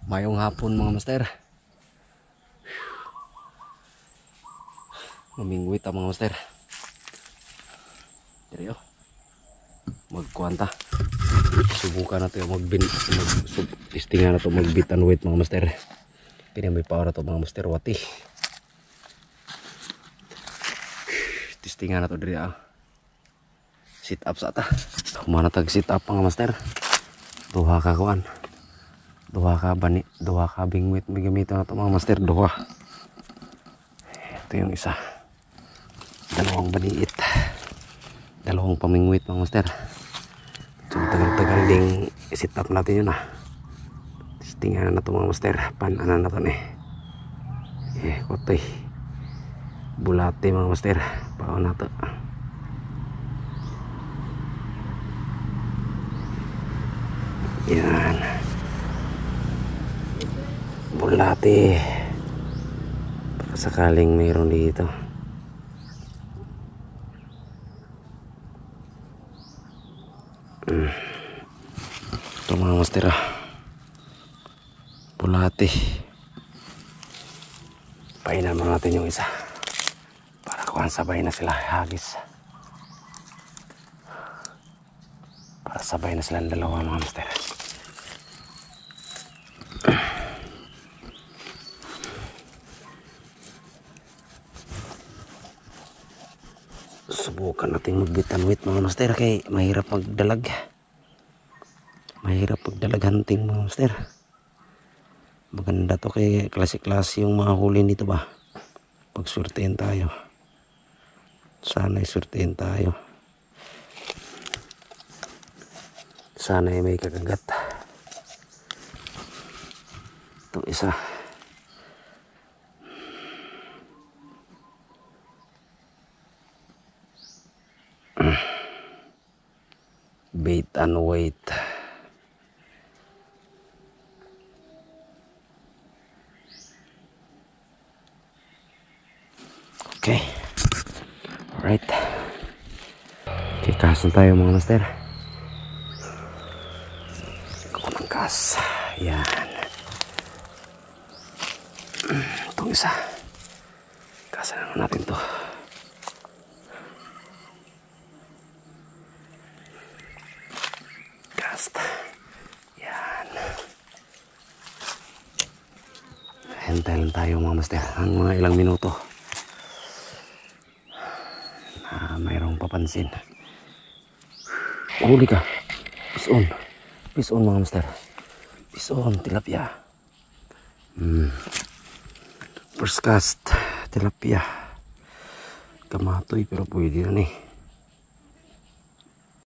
Mayong hapon mga master. Mamingwit ang mga master. Dito magkuanta. Subukan natin testingan na ito magbit and wait mga master. Kaya may power na ito mga master. Wati testingan na ito diri sit up sa ata. Kumana tag sit up mga master. Duha ka kuan, duha ka bani, duha ka bingwit may gamitan na ito mga master. Duha. Ito yung isa, dalawang baniit, dalawang pamingwit mga master. So tagal-tagal ding sit up natin yun testingan na ito mga master. Pananan na ito kotoy bulate mga master. Pao na ito. Yan bulate baka sakaling mayroon dito. Ito mga master bulate. Painan mo natin yung isa para kuhan sabay na sila hagis, para sabay na silang dalawa mga master. Subukan natin magbitanwit mga master kay mahirap magdalag. Mahirap pagdalag hunting mga master. Maganda to kay klase-klase yung mga huli nito ba. Pagsurtein tayo. Sana'y surtein tayo. Sana'y may kakagat. Ito isa. Bait and wait. Okay. Alright. Okay, kasan tayo mga master. Kuha ng kas. Yan. Itong isa. Kasan naman natin to. Cast. Yan. Hintay lang tayo mga master. Ang mga ilang minuto. Mayroong papansin. Huli ka. Fish on. Fish on mga master. Fish on. Tilapia. First cast. Tilapia. Kamatoy pero pwede na